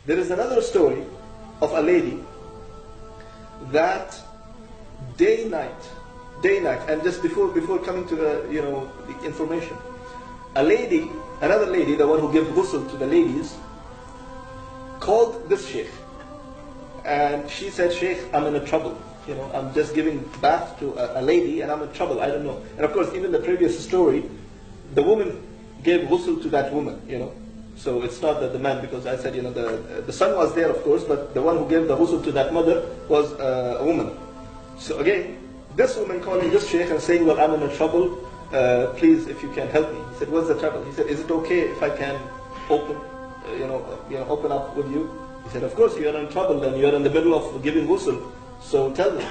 There is another story of a lady that day night, and just before coming to the the information, another lady, the one who gave ghusl to the ladies, called this sheikh, and she said, "Sheikh, I'm in a trouble. I'm just giving bath to a lady, and I'm in trouble. I don't know." And of course, even the previous story, the woman gave ghusl to that woman. So it's not that the man, because I said, the son was there, of course, but the one who gave the ghusl to that mother was a woman. So again, this woman calling this sheikh and saying, "Well, I'm in a trouble. Please, if you can help me." He said, "What's the trouble?" He said, "Is it okay if I can open, open up with you?" He said, "Of course, you are in trouble and you are in the middle of giving ghusl. So tell me."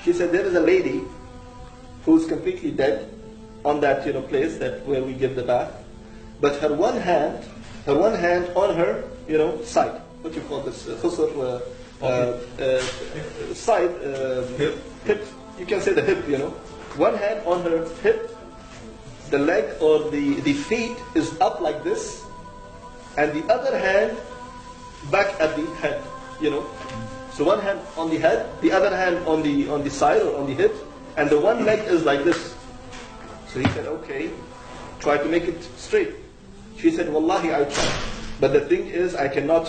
She said, "There is a lady who's completely dead on that place where we give the bath, but her one hand on her side. What do you call this? Khusr, side, hip. You can say the hip. One hand on her hip, the leg or the feet is up like this, and the other hand back at the head. So one hand on the head, the other hand on the side or on the hip, and the one leg is like this." So he said, "Okay, try to make it straight." She said, "Wallahi, I tried, but the thing is, I cannot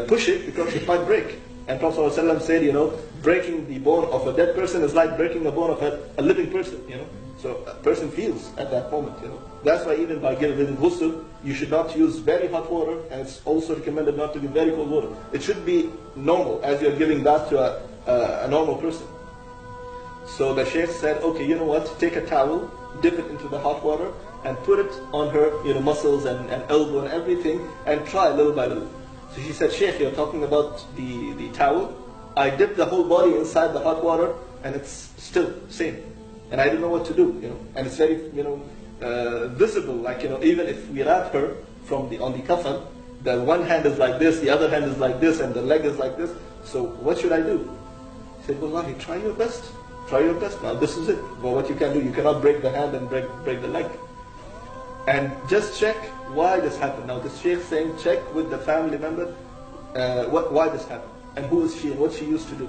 push it because it might break." And Prophet ﷺ said, breaking the bone of a dead person is like breaking the bone of a living person. So a person feels at that moment. That's why even by giving ghusl, you should not use very hot water, and it's also recommended not to give very cold water. It should be normal, as you're giving bath to a normal person. So the sheikh said, "Okay, you know what? Take a towel, dip it into the hot water, and put it on her muscles and elbow and everything, and try little by little." So she said, "Sheikh, you're talking about the towel? I dipped the whole body inside the hot water, and it's still same. And I don't know what to do, And it's very, visible, like, even if we wrap her on the coffin, the one hand is like this, the other hand is like this, and the leg is like this. So what should I do?" He said, "Wallahi, try your best. Try your best. Now this is it. Well, what you can do, you cannot break the hand and break the leg. And just check why this happened." Now the sheikh saying, check with the family member why this happened, and who is she and what she used to do.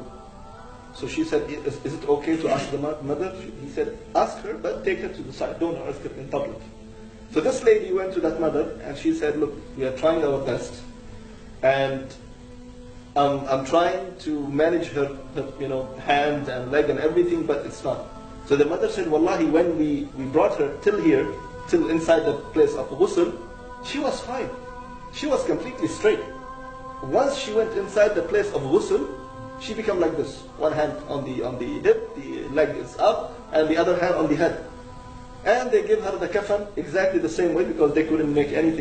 So she said, is it okay to ask the mother? He said, "Ask her, but take her to the side. Don't ask her in public." So this lady went to that mother and she said, "Look, we are trying our best, and I'm trying to manage her hand and leg and everything, but it's not." So the mother said, "Wallahi, when we brought her till here, till inside the place of ghusl, she was fine. She was completely straight. Once she went inside the place of ghusl, she became like this. One hand on the hip, the leg is up, and the other hand on the head. And they gave her the kafan exactly the same way, because they couldn't make any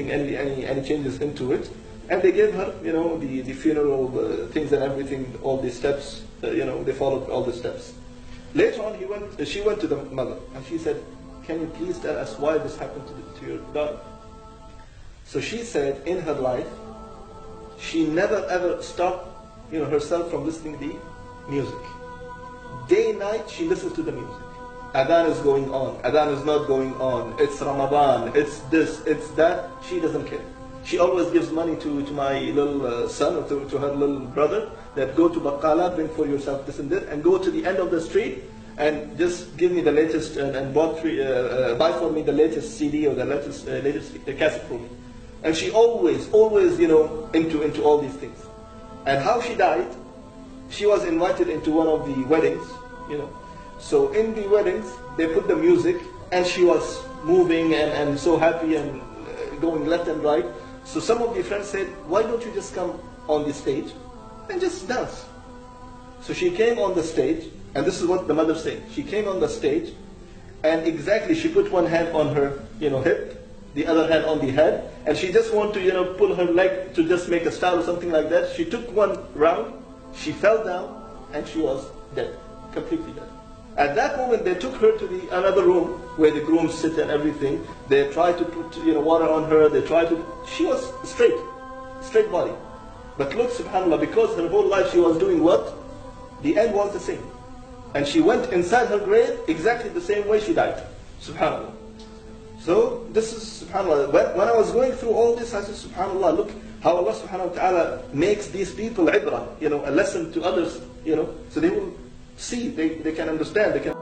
changes into it. And they gave her, the funeral things and everything, all the steps. They followed all the steps. Later on, she went to the mother, and she said, "Can you please tell us why this happened to your daughter?" So she said, in her life, she never ever stopped herself from listening to the music. Day and night she listens to the music. Adhan is going on, Adhan is not going on, it's Ramadan, it's this, it's that. She doesn't care. She always gives money to my little son, or to her little brother, that go to Baqala, bring for yourself this and that, and go to the end of the street and just give me the latest, and buy for me the latest CD or the latest cassette for me. And she always into all these things. And how she died, she was invited into one of the weddings, So in the weddings, they put the music, and she was moving and so happy and going left and right. So some of the friends said, "Why don't you just come on the stage and just dance?" So she came on the stage, and this is what the mother said. She came on the stage, and exactly she put one hand on her hip, the other hand on the head, and she just wanted to pull her leg to just make a star or something like that. She took one round, she fell down, and she was dead, completely dead. At that moment, they took her to another room where the grooms sit and everything. They tried to put water on her. She was straight body. But look, subhanAllah, because her whole life she was doing what? The end was the same. And she went inside her grave exactly the same way she died. Subhanallah. So this is, subhanAllah, when I was going through all this, I said, subhanAllah, look how Allah subhanahu wa ta'ala makes these people ibrah, a lesson to others, so they will see, they can understand, they can